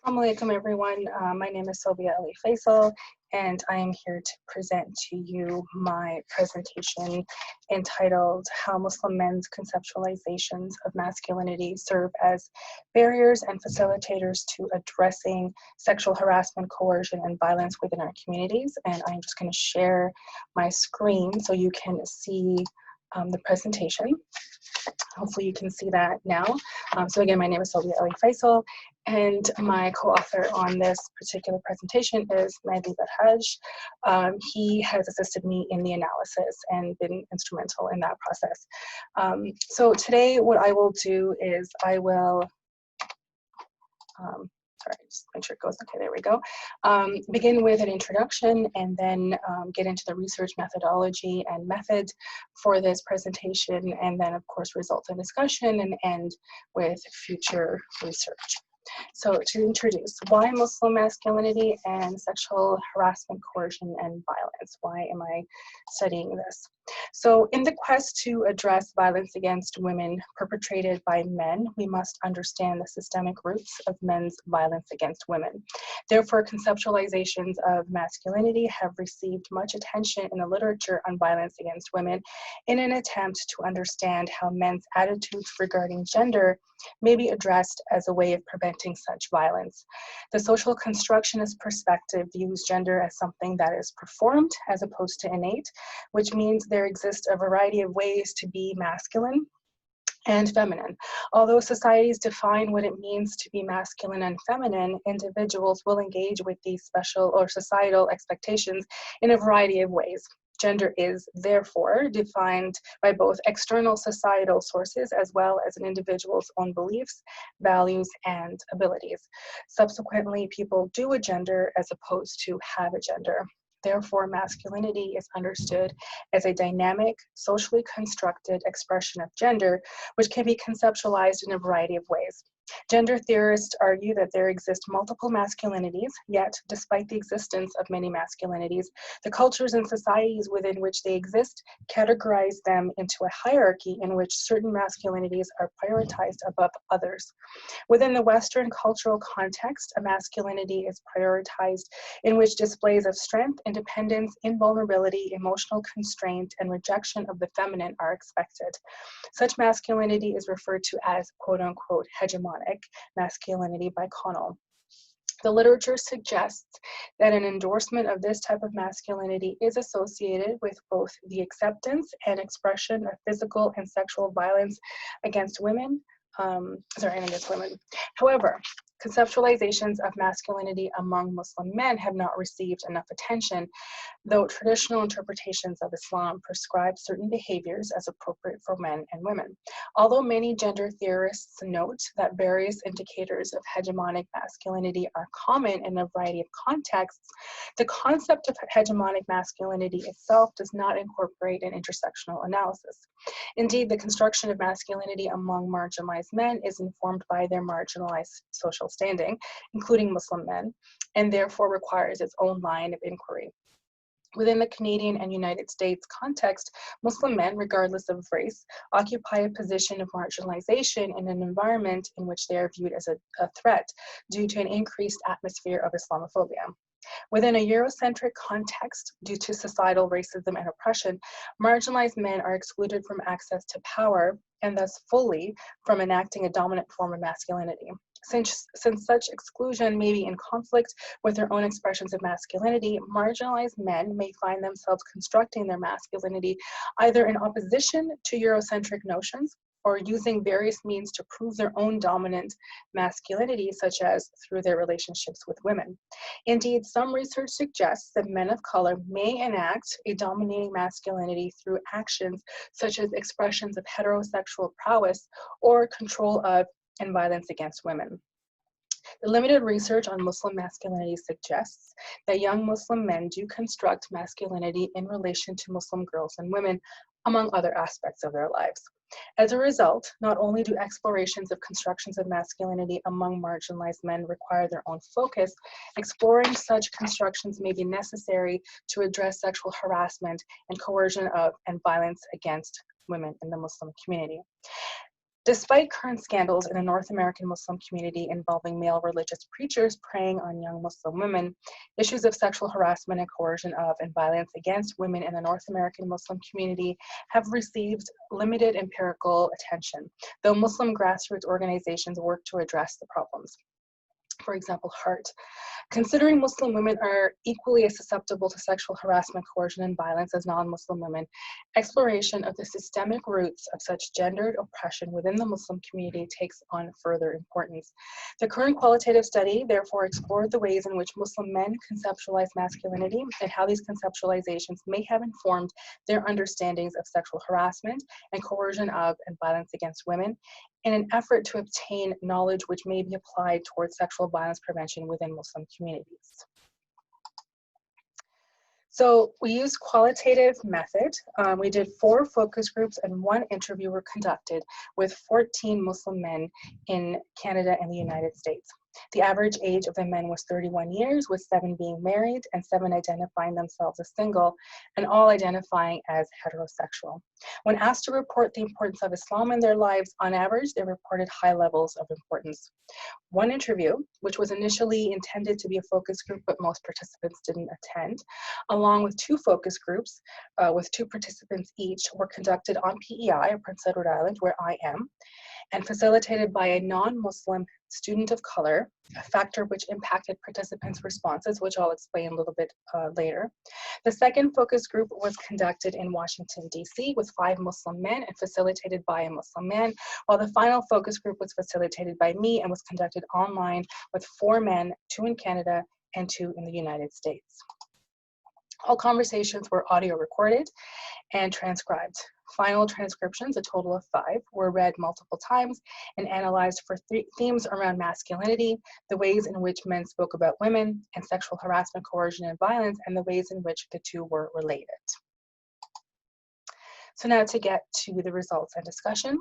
Assalamu alaikum, everyone. My name is Sobia Ali-Faisal, and I am here to present to you my presentation entitled How Muslim Men's Conceptualizations of Masculinity Serve as Barriers and Facilitators to Addressing Sexual Harassment, Coercion, and Violence Within Our Communities. And I'm just going to share my screen so you can see the presentation. Hopefully you can see that now. So again, my name is Sobia Ali-Faisal, and my co-author on this particular presentation is Mahdi Barhaj. He has assisted me in the analysis and been instrumental in that process. So today what I will do is I will, sorry, just make sure it goes, okay, there we go. Begin with an introduction and then get into the research methodology and method for this presentation, and then of course results in discussion and end with future research. So to introduce, why Muslim masculinity and sexual harassment, coercion, and violence? Why am I studying this? So in the quest to address violence against women perpetrated by men, we must understand the systemic roots of men's violence against women. Therefore, conceptualizations of masculinity have received much attention in the literature on violence against women in an attempt to understand how men's attitudes regarding gender may be addressed as a way of preventing such violence. The social constructionist perspective views gender as something that is performed as opposed to innate, which means there exists a variety of ways to be masculine and feminine. Although societies define what it means to be masculine and feminine, individuals will engage with these special or societal expectations in a variety of ways. Gender is therefore defined by both external societal sources as well as an individual's own beliefs, values, and abilities. Subsequently, people do a gender as opposed to have a gender. Therefore, masculinity is understood as a dynamic, socially constructed expression of gender, which can be conceptualized in a variety of ways. Gender theorists argue that there exist multiple masculinities, yet despite the existence of many masculinities, the cultures and societies within which they exist categorize them into a hierarchy in which certain masculinities are prioritized above others. Within the Western cultural context, a masculinity is prioritized in which displays of strength, independence, invulnerability, emotional constraint, and rejection of the feminine are expected. Such masculinity is referred to as quote-unquote hegemonic masculinity by Connell. The literature suggests that an endorsement of this type of masculinity is associated with both the acceptance and expression of physical and sexual violence against women, against women. However, conceptualizations of masculinity among Muslim men have not received enough attention, though traditional interpretations of Islam prescribe certain behaviors as appropriate for men and women. Although many gender theorists note that various indicators of hegemonic masculinity are common in a variety of contexts, the concept of hegemonic masculinity itself does not incorporate an intersectional analysis. Indeed, the construction of masculinity among marginalized men is informed by their marginalized social standing, including Muslim men, and therefore requires its own line of inquiry. Within the Canadian and United States context, Muslim men, regardless of race, occupy a position of marginalization in an environment in which they are viewed as a threat due to an increased atmosphere of Islamophobia. Within a Eurocentric context, due to societal racism and oppression, marginalized men are excluded from access to power and thus fully from enacting a dominant form of masculinity. Since such exclusion may be in conflict with their own expressions of masculinity, marginalized men may find themselves constructing their masculinity either in opposition to Eurocentric notions or using various means to prove their own dominant masculinity, such as through their relationships with women. Indeed, some research suggests that men of color may enact a dominating masculinity through actions such as expressions of heterosexual prowess or control of and violence against women. The limited research on Muslim masculinity suggests that young Muslim men do construct masculinity in relation to Muslim girls and women, among other aspects of their lives. As a result, not only do explorations of constructions of masculinity among marginalized men require their own focus, exploring such constructions may be necessary to address sexual harassment and coercion of and violence against women in the Muslim community. Despite current scandals in the North American Muslim community involving male religious preachers preying on young Muslim women, issues of sexual harassment and coercion of and violence against women in the North American Muslim community have received limited empirical attention, though Muslim grassroots organizations work to address the problems. For example, HEART. Considering Muslim women are equally as susceptible to sexual harassment, coercion, and violence as non-Muslim women, exploration of the systemic roots of such gendered oppression within the Muslim community takes on further importance. The current qualitative study therefore explored the ways in which Muslim men conceptualize masculinity and how these conceptualizations may have informed their understandings of sexual harassment and coercion of and violence against women, in an effort to obtain knowledge which may be applied towards sexual violence prevention within Muslim communities. So we used qualitative method. We did 4 focus groups and 1 interview were conducted with 14 Muslim men in Canada and the United States. The average age of the men was 31 years, with 7 being married and 7 identifying themselves as single, and all identifying as heterosexual. When asked to report the importance of Islam in their lives, on average, they reported high levels of importance. 1 interview, which was initially intended to be a focus group, but most participants didn't attend, along with 2 focus groups with 2 participants each, were conducted on PEI, or Prince Edward Island, where I am, and facilitated by a non-Muslim student of color, a factor which impacted participants' responses, which I'll explain a little bit later. The second focus group was conducted in Washington, D.C. with 5 Muslim men and facilitated by a Muslim man, while the final focus group was facilitated by me and was conducted online with 4 men, 2 in Canada and 2 in the United States. All conversations were audio recorded and transcribed. Final transcriptions, a total of 5, were read multiple times and analyzed for themes around masculinity, the ways in which men spoke about women, and sexual harassment, coercion, and violence, and the ways in which the 2 were related. So now to get to the results and discussion.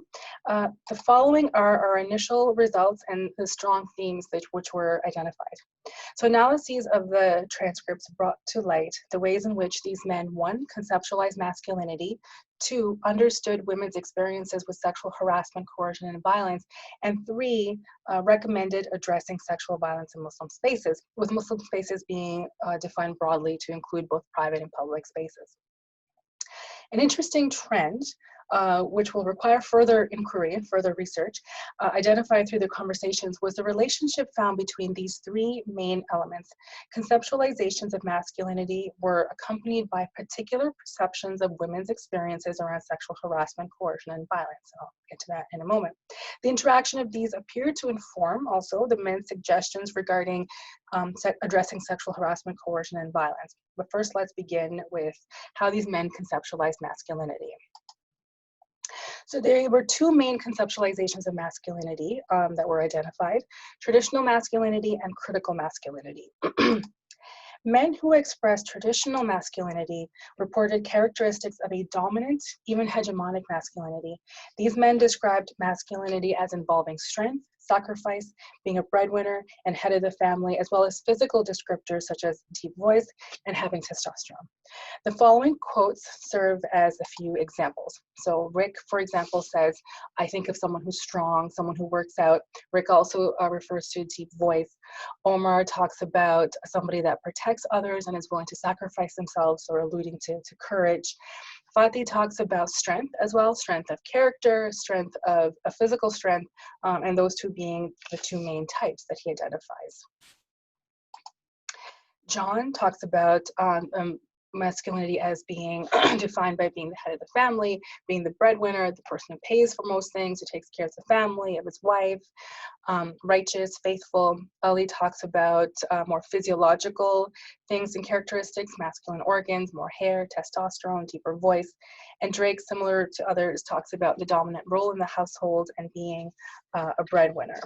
The following are our initial results and the strong themes which were identified. So analyses of the transcripts brought to light the ways in which these men, 1, conceptualized masculinity, 2, understood women's experiences with sexual harassment, coercion, and violence, and 3, recommended addressing sexual violence in Muslim spaces, with Muslim spaces being defined broadly to include both private and public spaces. An interesting trend, which will require further inquiry and further research, identified through the conversations, was the relationship found between these 3 main elements. Conceptualizations of masculinity were accompanied by particular perceptions of women's experiences around sexual harassment, coercion, and violence. I'll get to that in a moment. The interaction of these appeared to inform also the men's suggestions regarding addressing sexual harassment, coercion, and violence. But first, let's begin with how these men conceptualize masculinity. So there were 2 main conceptualizations of masculinity that were identified: traditional masculinity and critical masculinity. Men who expressed traditional masculinity reported characteristics of a dominant, even hegemonic masculinity. These men described masculinity as involving strength, sacrifice, being a breadwinner, and head of the family, as well as physical descriptors such as deep voice and having testosterone. The following quotes serve as a few examples. So Rick, for example, says, "I think of someone who's strong, someone who works out." Rick also refers to deep voice. Omar talks about somebody that protects others and is willing to sacrifice themselves, or alluding to courage. Fatih talks about strength as well, strength of character, strength of a physical strength, and those 2 being the 2 main types that he identifies. John talks about masculinity as being defined by being the head of the family, being the breadwinner, the person who pays for most things, who takes care of the family, of his wife, righteous, faithful. Ali talks about more physiological things and characteristics, masculine organs, more hair, testosterone, deeper voice. And Drake, similar to others, talks about the dominant role in the household and being a breadwinner.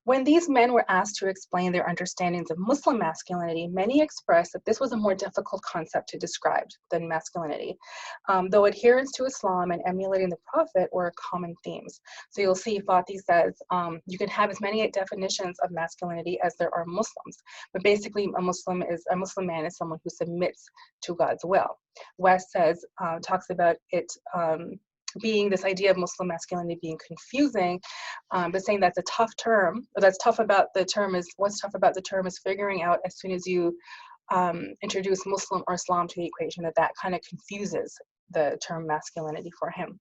When these men were asked to explain their understandings of Muslim masculinity, many expressed that this was a more difficult concept to describe than masculinity, though adherence to Islam and emulating the Prophet were common themes. So you'll see Fatih says, you can have as many definitions of masculinity as there are Muslims, but basically a Muslim man is someone who submits to God's will. West says, talks about it being this idea of Muslim masculinity being confusing, but saying that's a tough term, or what's tough about the term is figuring out as soon as you introduce Muslim or Islam to the equation that kind of confuses the term masculinity for him.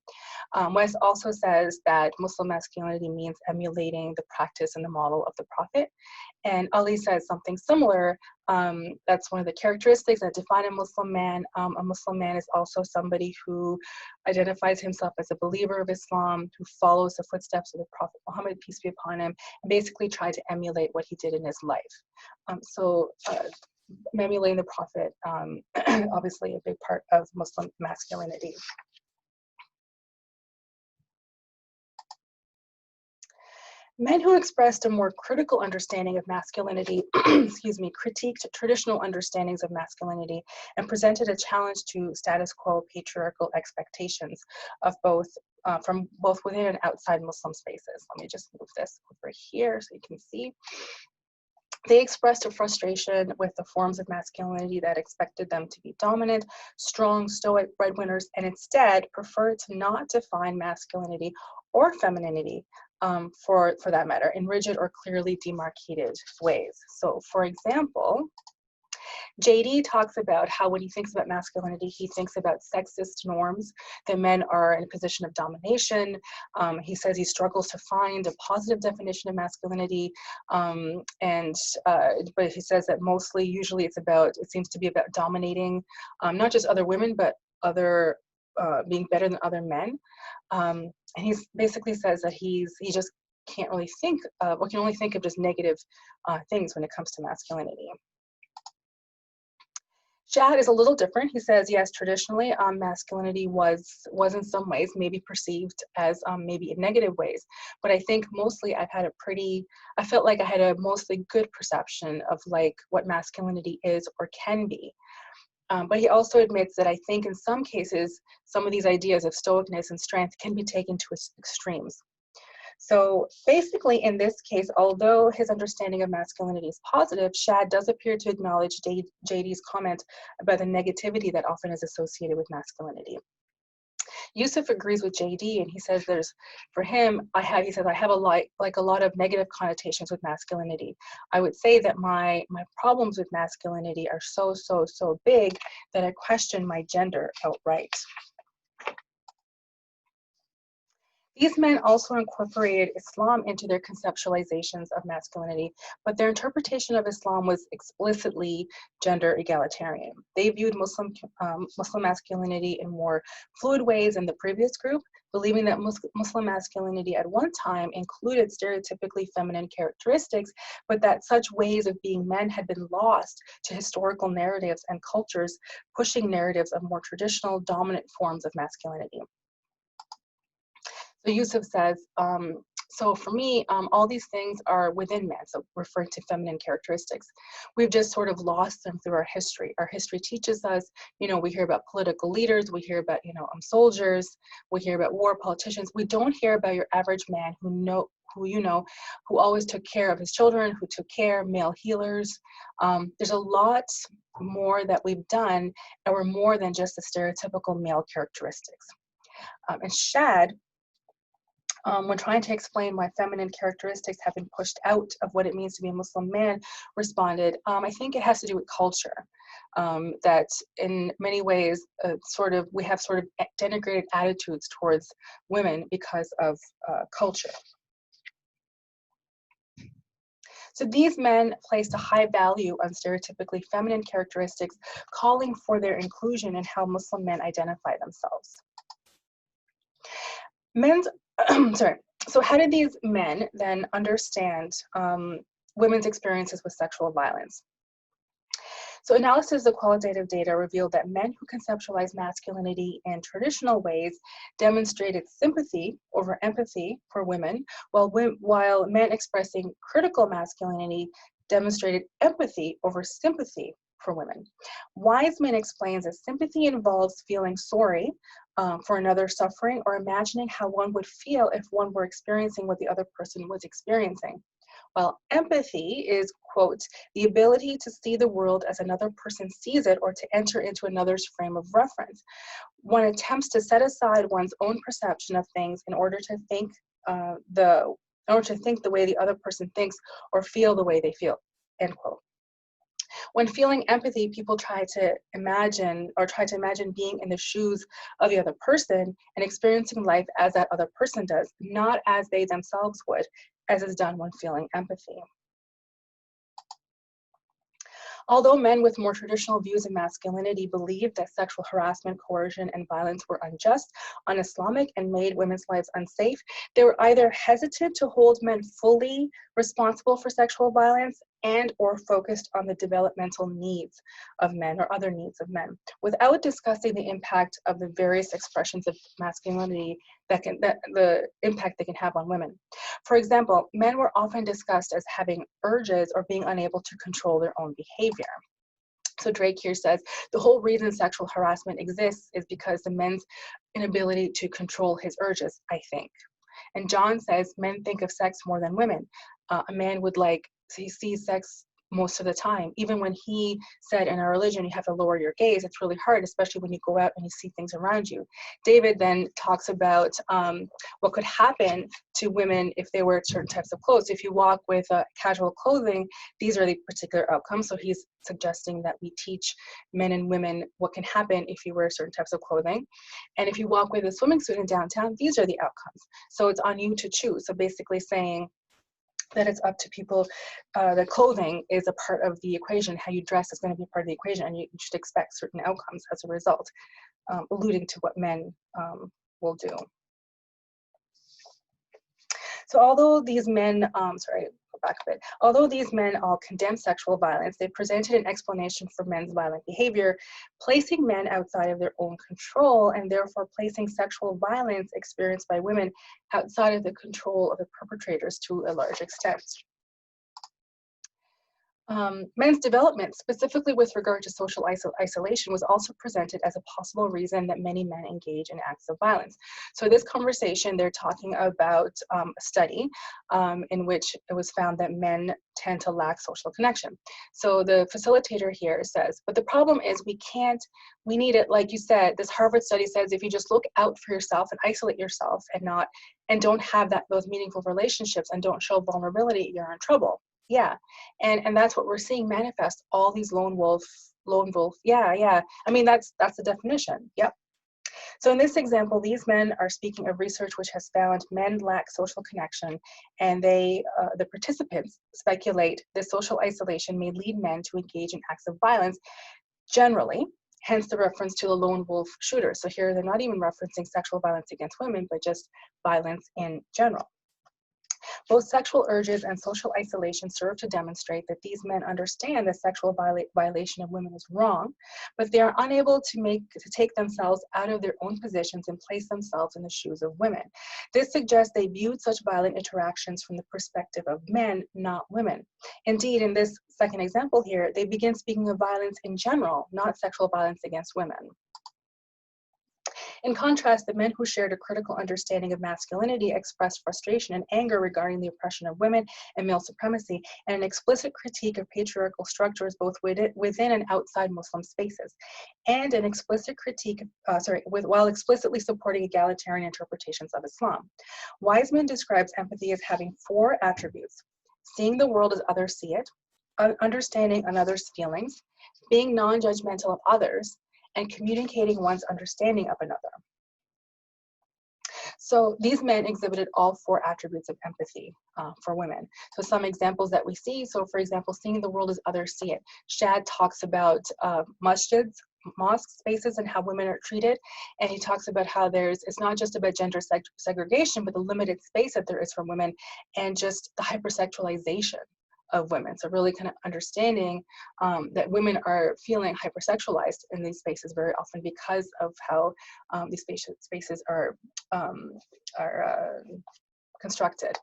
West also says that Muslim masculinity means emulating the practice and the model of the Prophet. And Ali says something similar. That's one of the characteristics that define a Muslim man. A Muslim man is also somebody who identifies himself as a believer of Islam, who follows the footsteps of the Prophet Muhammad, peace be upon him, and basically try to emulate what he did in his life. Emulating the Prophet, obviously a big part of Muslim masculinity. Men who expressed a more critical understanding of masculinity, critiqued traditional understandings of masculinity and presented a challenge to status quo patriarchal expectations of from both within and outside Muslim spaces. Let me just move this over here so you can see. They expressed a frustration with the forms of masculinity that expected them to be dominant, strong, stoic breadwinners, and instead preferred to not define masculinity or femininity, for that matter, in rigid or clearly demarcated ways. So, for example, JD talks about how when he thinks about masculinity, he thinks about sexist norms, that men are in a position of domination. He says he struggles to find a positive definition of masculinity, but he says that usually it seems to be about dominating not just other women, but being better than other men. And he basically says that he just can't really think of, or can only think of just negative things when it comes to masculinity. Shad is a little different. He says, yes, traditionally, masculinity was in some ways maybe perceived as maybe in negative ways, but I think mostly I felt like I had a mostly good perception of like what masculinity is or can be. But he also admits that I think in some cases, some of these ideas of stoicness and strength can be taken to extremes. So basically in this case, although his understanding of masculinity is positive, Shad does appear to acknowledge JD's comment about the negativity that often is associated with masculinity. Yusuf agrees with JD, and he says I have a lot of negative connotations with masculinity. I would say that my problems with masculinity are so big that I question my gender outright. These men also incorporated Islam into their conceptualizations of masculinity, but their interpretation of Islam was explicitly gender egalitarian. They viewed Muslim masculinity in more fluid ways than the previous group, believing that Muslim masculinity at one time included stereotypically feminine characteristics, but that such ways of being men had been lost to historical narratives and cultures, pushing narratives of more traditional dominant forms of masculinity. So Yusuf says, so for me, all these things are within men, so referring to feminine characteristics. We've just sort of lost them through our history. Our history teaches us, we hear about political leaders, we hear about, soldiers, we hear about war politicians. We don't hear about your average man who always took care of his children, who took care, male healers. There's a lot more that we've done, and we're more than just the stereotypical male characteristics. And Shad, when trying to explain why feminine characteristics have been pushed out of what it means to be a Muslim man, responded, I think it has to do with culture. That in many ways, we have sort of denigrated attitudes towards women because of culture. So these men placed a high value on stereotypically feminine characteristics, calling for their inclusion in how Muslim men identify themselves. So how did these men then understand women's experiences with sexual violence? So analysis of qualitative data revealed that men who conceptualized masculinity in traditional ways demonstrated sympathy over empathy for women, while men expressing critical masculinity demonstrated empathy over sympathy for women. Wiseman explains that sympathy involves feeling sorry for another suffering or imagining how one would feel if one were experiencing what the other person was experiencing. While empathy is, quote, the ability to see the world as another person sees it or to enter into another's frame of reference. One attempts to set aside one's own perception of things in order to think the way the other person thinks or feel the way they feel, end quote. When feeling empathy, people try to imagine being in the shoes of the other person and experiencing life as that other person does, not as they themselves would, as is done when feeling empathy. Although men with more traditional views of masculinity believed that sexual harassment, coercion, and violence were unjust, un-Islamic, and made women's lives unsafe, they were either hesitant to hold men fully responsible for sexual violence and or focused on the developmental needs of men or other needs of men, without discussing the impact of the various expressions of masculinity the impact they can have on women. For example, men were often discussed as having urges or being unable to control their own behavior. So Drake here says, the whole reason sexual harassment exists is because the men's inability to control his urges, I think. And John says, men think of sex more than women. A man would he sees sex most of the time. Even when he said in our religion, you have to lower your gaze, it's really hard, especially when you go out and you see things around you. David then talks about what could happen to women if they wear certain types of clothes. If you walk with casual clothing, these are the particular outcomes. So he's suggesting that we teach men and women what can happen if you wear certain types of clothing. And if you walk with a swimming suit in downtown, these are the outcomes. So it's on you to choose. So basically saying that it's up to people, the clothing is a part of the equation, how you dress is going to be part of the equation, and you should expect certain outcomes as a result, alluding to what men will do. So although these men, although these men all condemn sexual violence, they presented an explanation for men's violent behavior, placing men outside of their own control and therefore placing sexual violence experienced by women outside of the control of the perpetrators to a large extent. Men's development, specifically with regard to social isolation, was also presented as a possible reason that many men engage in acts of violence. So this conversation, they're talking about a study in which it was found that men tend to lack social connection. So the facilitator here says, but the problem is we need it, like you said, this Harvard study says if you just look out for yourself and isolate yourself and don't have those meaningful relationships and don't show vulnerability, you're in trouble. Yeah, and that's what we're seeing manifest, all these lone wolf, yeah. I mean, that's the definition, yep. So in this example, these men are speaking of research which has found men lack social connection, and the participants speculate this social isolation may lead men to engage in acts of violence generally, hence the reference to the lone wolf shooter. So here they're not even referencing sexual violence against women, but just violence in general. Both sexual urges and social isolation serve to demonstrate that these men understand that sexual violation of women is wrong, but they are unable to take themselves out of their own positions and place themselves in the shoes of women. This suggests they viewed such violent interactions from the perspective of men, not women. Indeed, in this second example here, they begin speaking of violence in general, not sexual violence against women. In contrast, the men who shared a critical understanding of masculinity expressed frustration and anger regarding the oppression of women and male supremacy, and an explicit critique of patriarchal structures both within and outside Muslim spaces, and an explicit critique, while explicitly supporting egalitarian interpretations of Islam. Wiseman describes empathy as having 4 attributes: seeing the world as others see it, understanding another's feelings, being non-judgmental of others, and communicating one's understanding of another. So these men exhibited all 4 attributes of empathy for women. So some examples that we see, so for example, seeing the world as others see it. Shad talks about masjids, mosque spaces, and how women are treated, and he talks about how it's not just about gender segregation, but the limited space that there is for women, and just the hypersexualization of women. So really kind of understanding that women are feeling hypersexualized in these spaces very often because of how these spaces are constructed.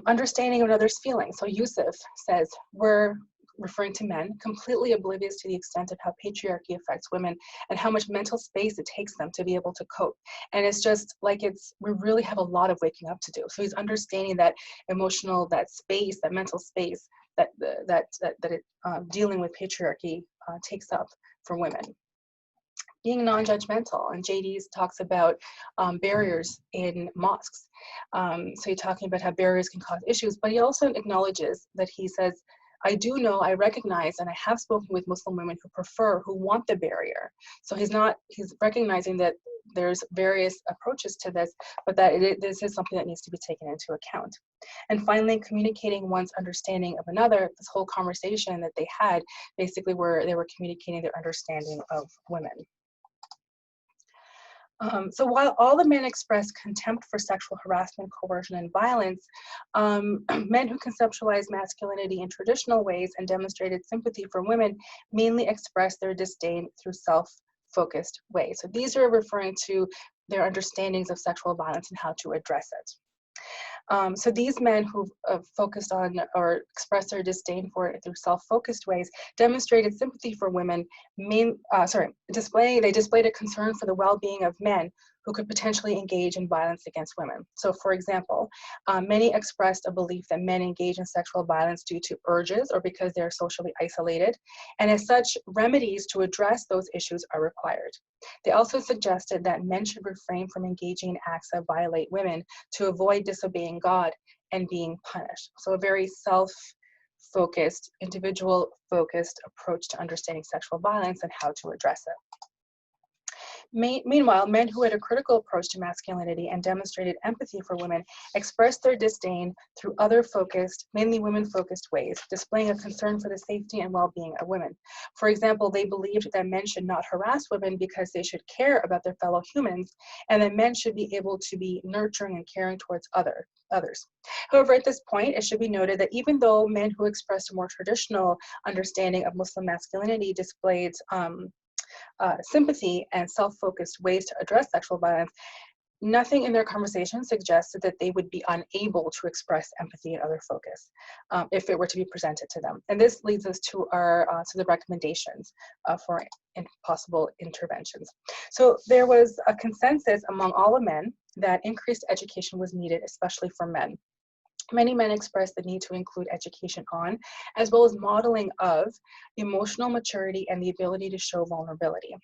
Understanding of others' feelings. So Yusuf says, we're referring to men, completely oblivious to the extent of how patriarchy affects women and how much mental space it takes them to be able to cope. And it's just like we really have a lot of waking up to do. So he's understanding that emotional, that space, that mental space that dealing with patriarchy takes up for women. Being non-judgmental, and JD talks about barriers in mosques. So he's talking about how barriers can cause issues, but he also acknowledges that he says, I do know, I recognize, and I have spoken with Muslim women who want the barrier. So he's recognizing that there's various approaches to this, but that this is something that needs to be taken into account. And finally, communicating one's understanding of another. This whole conversation that they had, basically where they were communicating their understanding of women. So while all the men express contempt for sexual harassment, coercion, and violence, men who conceptualize masculinity in traditional ways and demonstrated sympathy for women mainly express their disdain through self-focused ways. So these are referring to their understandings of sexual violence and how to address it. So these men who focused on or expressed their disdain for it through self-focused ways demonstrated sympathy for women. They displayed a concern for the well-being of men who could potentially engage in violence against women. So for example, many expressed a belief that men engage in sexual violence due to urges or because they are socially isolated, and as such, remedies to address those issues are required. They also suggested that men should refrain from engaging in acts that violate women to avoid disobeying God and being punished. So a very self-focused, individual-focused approach to understanding sexual violence and how to address it. Meanwhile, men who had a critical approach to masculinity and demonstrated empathy for women expressed their disdain through other focused, mainly women-focused ways, displaying a concern for the safety and well-being of women. For example, they believed that men should not harass women because they should care about their fellow humans, and that men should be able to be nurturing and caring towards others. However, at this point, it should be noted that even though men who expressed a more traditional understanding of Muslim masculinity displayed sympathy and self-focused ways to address sexual violence, nothing in their conversation suggested that they would be unable to express empathy and other focus if it were to be presented to them. And this leads us to to the recommendations for possible interventions. So there was a consensus among all the men that increased education was needed, especially for men. Many men expressed the need to include education on, as well as modeling of, emotional maturity and the ability to show vulnerability.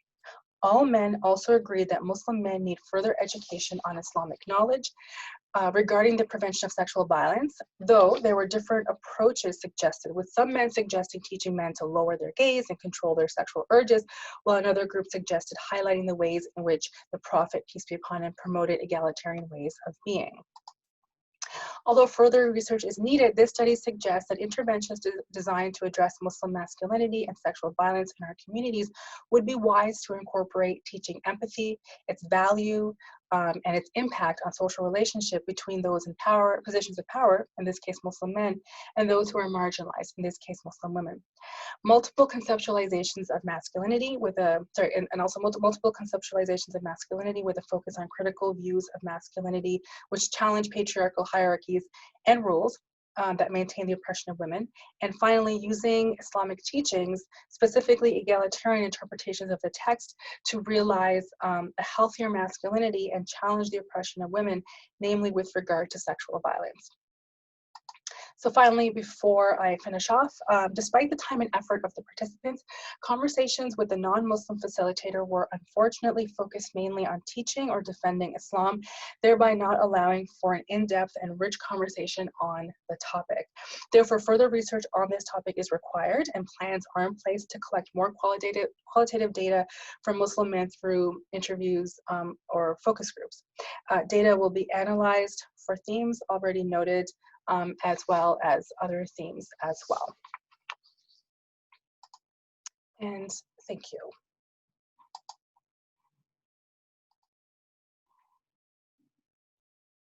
All men also agreed that Muslim men need further education on Islamic knowledge regarding the prevention of sexual violence, though there were different approaches suggested, with some men suggesting teaching men to lower their gaze and control their sexual urges, while another group suggested highlighting the ways in which the Prophet, peace be upon him, promoted egalitarian ways of being. Although further research is needed, this study suggests that interventions designed to address Muslim masculinity and sexual violence in our communities would be wise to incorporate teaching empathy, its value, and its impact on social relationship between those in positions of power, in this case Muslim men, and those who are marginalized, in this case Muslim women. Multiple conceptualizations of masculinity multiple conceptualizations of masculinity with a focus on critical views of masculinity, which challenge patriarchal hierarchies and rules that maintain the oppression of women. And finally, using Islamic teachings, specifically egalitarian interpretations of the text, to realize a healthier masculinity and challenge the oppression of women, namely with regard to sexual violence. So finally, before I finish off, despite the time and effort of the participants, conversations with the non-Muslim facilitator were unfortunately focused mainly on teaching or defending Islam, thereby not allowing for an in-depth and rich conversation on the topic. Therefore, further research on this topic is required, and plans are in place to collect more qualitative data from Muslim men through interviews or focus groups. Data will be analyzed for themes already noted, as well as other themes as well. And thank you.